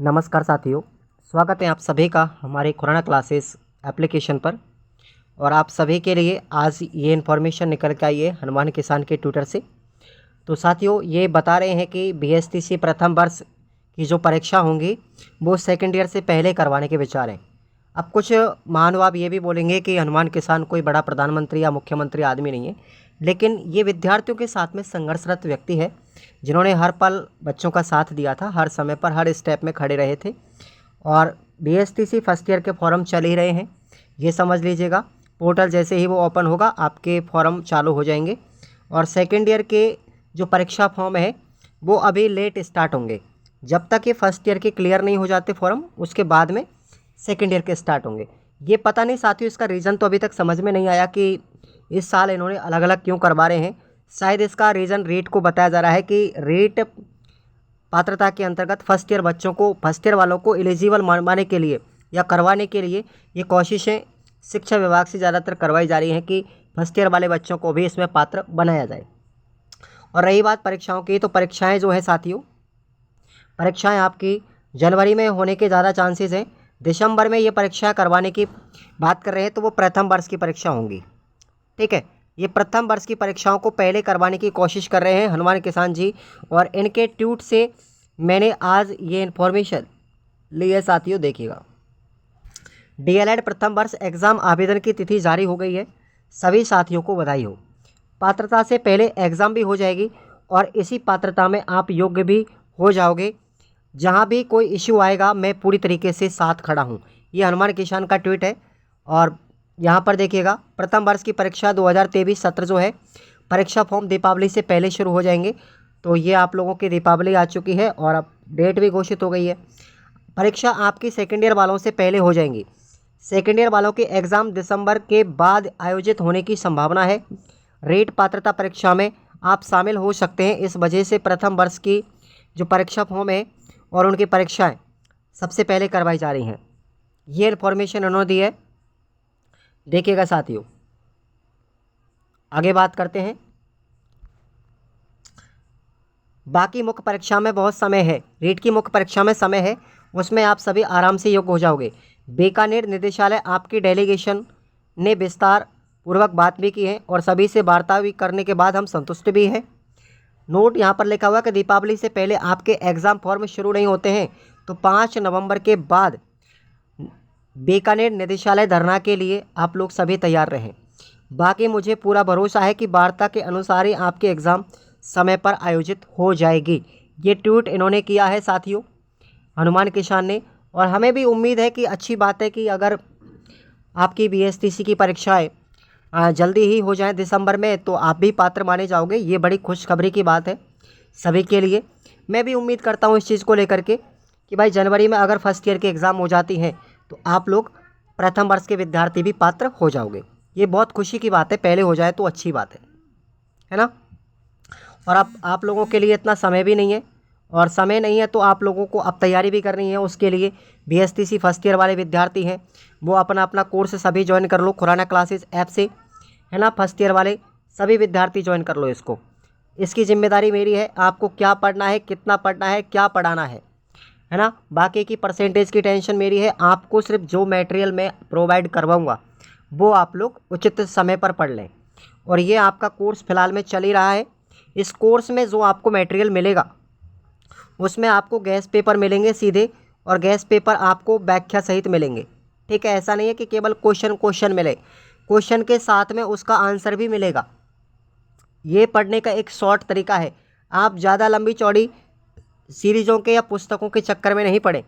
नमस्कार साथियों, स्वागत है आप सभी का हमारे खुराना क्लासेस एप्लीकेशन पर। और आप सभी के लिए आज ये इन्फॉर्मेशन निकल के आई है हनुमान किसान के ट्विटर से। तो साथियों, ये बता रहे हैं कि बीएसटीसी प्रथम वर्ष की जो परीक्षा होंगी वो सेकंड ईयर से पहले करवाने के विचार हैं। अब कुछ महानुभाव ये भी बोलेंगे कि हनुमान किसान कोई बड़ा प्रधानमंत्री या मुख्यमंत्री आदमी नहीं है, लेकिन ये विद्यार्थियों के साथ में संघर्षरत व्यक्ति है जिन्होंने हर पल बच्चों का साथ दिया था, हर समय पर हर स्टेप में खड़े रहे थे। और बीएसटीसी फर्स्ट ईयर के फॉर्म चल ही रहे हैं, ये समझ लीजिएगा। पोर्टल जैसे ही वो ओपन होगा आपके फॉर्म चालू हो जाएंगे। और सेकेंड ईयर के जो परीक्षा फॉर्म है वो अभी लेट स्टार्ट होंगे। जब तक ये फर्स्ट ईयर के क्लियर नहीं हो जाते फॉर्म, उसके बाद में सेकेंड ईयर के स्टार्ट होंगे। ये पता नहीं साथियों, इसका रीज़न तो अभी तक समझ में नहीं आया कि इस साल इन्होंने अलग अलग क्यों करवा रहे हैं। शायद इसका रीज़न रेट को बताया जा रहा है कि रेट पात्रता के अंतर्गत फर्स्ट ईयर बच्चों को, फर्स्ट ईयर वालों को एलिजिबल मानने के लिए या करवाने के लिए ये कोशिशें शिक्षा विभाग से ज़्यादातर करवाई जा रही हैं कि फर्स्ट ईयर वाले बच्चों को भी इसमें पात्र बनाया जाए। और रही बात परीक्षाओं की, तो परीक्षाएं जो है साथियों, परीक्षाएं आपकी जनवरी में होने के ज़्यादा चांसेस हैं। दिसंबर में ये परीक्षाएं करवाने की बात कर रहे हैं, तो वो प्रथम वर्ष की परीक्षा होंगी। ठीक है, ये प्रथम वर्ष की परीक्षाओं को पहले करवाने की कोशिश कर रहे हैं हनुमान किसान जी। और इनके ट्वीट से मैंने आज ये इन्फॉर्मेशन ली है साथियों, देखिएगा। डीएलएड प्रथम वर्ष एग्ज़ाम आवेदन की तिथि जारी हो गई है, सभी साथियों को बधाई हो। पात्रता से पहले एग्ज़ाम भी हो जाएगी और इसी पात्रता में आप योग्य भी हो जाओगे। जहाँ भी कोई इश्यू आएगा मैं पूरी तरीके से साथ खड़ा हूँ। ये हनुमान किसान का ट्वीट है। और यहाँ पर देखिएगा, प्रथम वर्ष की परीक्षा 2023 सत्र जो है, परीक्षा फॉर्म दीपावली से पहले शुरू हो जाएंगे। तो ये आप लोगों की दीपावली आ चुकी है और अब डेट भी घोषित हो गई है। परीक्षा आपकी सेकेंड ईयर वालों से पहले हो जाएंगी। सेकेंड ईयर वालों के एग्ज़ाम दिसंबर के बाद आयोजित होने की संभावना है। रेट पात्रता परीक्षा में आप शामिल हो सकते हैं। इस वजह से प्रथम वर्ष की जो परीक्षा फॉर्म है और उनकी परीक्षाएं सबसे पहले करवाई जा रही हैं। ये इन्फॉर्मेशन उन्होंने दी है, देखिएगा साथियों। आगे बात करते हैं। बाकी मुख्य परीक्षा में बहुत समय है, रीट की मुख्य परीक्षा में समय है, उसमें आप सभी आराम से योग्य हो जाओगे। बीकानेर निदेशालय आपकी डेलीगेशन ने विस्तार पूर्वक बात भी की है और सभी से वार्ता भी करने के बाद हम संतुष्ट भी हैं। नोट यहाँ पर लिखा हुआ है कि दीपावली से पहले आपके एग्ज़ाम फॉर्म शुरू नहीं होते हैं, तो 5 नवंबर के बाद बीकानेर निदेशालय धरना के लिए आप लोग सभी तैयार रहें। बाकी मुझे पूरा भरोसा है कि वार्ता के अनुसार ही आपके एग्ज़ाम समय पर आयोजित हो जाएगी। ये ट्वीट इन्होंने किया है साथियों, हनुमान किसान ने। और हमें भी उम्मीद है कि अच्छी बात है कि अगर आपकी बीएसटीसी की परीक्षाएं जल्दी ही हो जाएं दिसंबर में, तो आप भी पात्र माने जाओगे। ये बड़ी खुशखबरी की बात है सभी के लिए। मैं भी उम्मीद करता हूँ इस चीज़ को लेकर के कि भाई जनवरी में अगर फर्स्ट ईयर के एग्ज़ाम हो जाती हैं तो आप लोग प्रथम वर्ष के विद्यार्थी भी पात्र हो जाओगे। ये बहुत खुशी की बात है, पहले हो जाए तो अच्छी बात है ना। और अब आप लोगों के लिए इतना समय भी नहीं है, और समय नहीं है तो आप लोगों को अब तैयारी भी करनी है। उसके लिए बीएसटीसी फर्स्ट ईयर वाले विद्यार्थी हैं वो अपना अपना कोर्स सभी ज्वाइन कर लो खुराना क्लासेस ऐप से, है ना। फर्स्ट ईयर वाले सभी विद्यार्थी ज्वाइन कर लो इसको। इसकी जिम्मेदारी मेरी है, आपको क्या पढ़ना है, कितना पढ़ना है, क्या पढ़ाना है ना। बाकी की परसेंटेज की टेंशन मेरी है। आपको सिर्फ जो मटेरियल मैं प्रोवाइड करवाऊँगा वो आप लोग उचित समय पर पढ़ लें। और ये आपका कोर्स फ़िलहाल में चल ही रहा है। इस कोर्स में जो आपको मटेरियल मिलेगा उसमें आपको गैस पेपर मिलेंगे सीधे, और गैस पेपर आपको व्याख्या सहित मिलेंगे। ठीक है, ऐसा नहीं है कि केवल क्वेश्चन मिले, क्वेश्चन के साथ में उसका आंसर भी मिलेगा। ये पढ़ने का एक शॉर्ट तरीका है। आप ज़्यादा लंबी चौड़ी सीरीज़ों के या पुस्तकों के चक्कर में नहीं पड़े,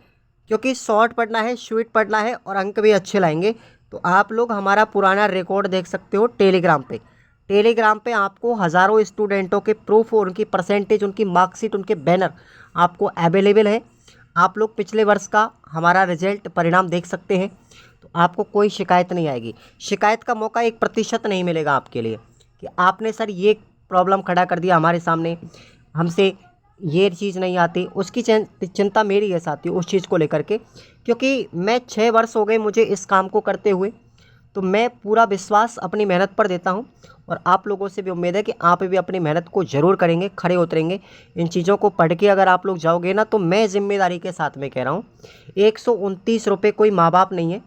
क्योंकि शॉर्ट पढ़ना है, स्वीट पढ़ना है और अंक भी अच्छे लाएंगे। तो आप लोग हमारा पुराना रिकॉर्ड देख सकते हो टेलीग्राम पे। टेलीग्राम पे आपको हज़ारों स्टूडेंटों के प्रूफ और उनकी परसेंटेज, उनकी मार्कशीट, उनके बैनर आपको अवेलेबल है। आप लोग पिछले वर्ष का हमारा रिजल्ट परिणाम देख सकते हैं, तो आपको कोई शिकायत नहीं आएगी। शिकायत का मौका 1% नहीं मिलेगा आपके लिए कि आपने सर ये प्रॉब्लम खड़ा कर दिया हमारे सामने, हमसे ये चीज़ नहीं आती। उसकी चिंता मेरी है साथियों उस चीज़ को लेकर के, क्योंकि मैं 6 वर्ष हो गए मुझे इस काम को करते हुए। तो मैं पूरा विश्वास अपनी मेहनत पर देता हूँ और आप लोगों से भी उम्मीद है कि आप भी अपनी मेहनत को ज़रूर करेंगे, खड़े उतरेंगे। इन चीज़ों को पढ़ के अगर आप लोग जाओगे ना, तो मैं ज़िम्मेदारी के साथ में कह रहा हूँ, 129 रुपये कोई माँ बाप नहीं है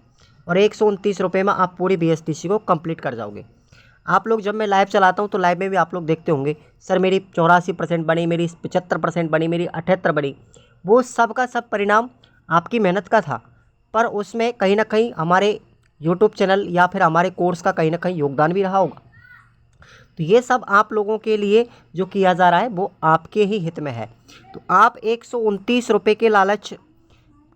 और 129 रुपये में आप पूरी BSTC को कंप्लीट कर जाओगे। आप लोग जब मैं लाइव चलाता हूँ तो लाइव में भी आप लोग देखते होंगे, सर मेरी 84% बनी, मेरी 75% बनी, मेरी 78 बनी। वो सब का सब परिणाम आपकी मेहनत का था, पर उसमें कहीं ना कहीं हमारे यूट्यूब चैनल या फिर हमारे कोर्स का कहीं ना कहीं योगदान भी रहा होगा। तो ये सब आप लोगों के लिए जो किया जा रहा है वो आपके ही हित में है। तो आप 129 रुपये के लालच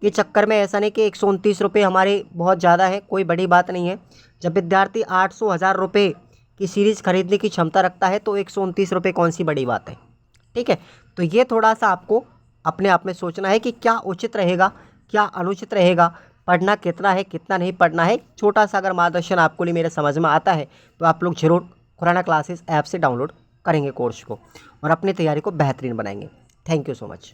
के चक्कर में, ऐसा नहीं कि 129 रुपये हमारे बहुत ज़्यादा है, कोई बड़ी बात नहीं है। जब विद्यार्थी 800-1000 रुपये की सीरीज़ खरीदने की क्षमता रखता है तो 129 रुपये कौन सी बड़ी बात है। ठीक है, तो ये थोड़ा सा आपको अपने आप में सोचना है कि क्या उचित रहेगा, क्या अनुचित रहेगा, पढ़ना कितना है, कितना नहीं पढ़ना है। छोटा सा अगर मार्गदर्शन आपको लिए मेरे समझ में आता है तो आप लोग जरूर खुराना क्लासेस ऐप से डाउनलोड करेंगे कोर्स को और अपनी तैयारी को बेहतरीन बनाएंगे। Thank you so much.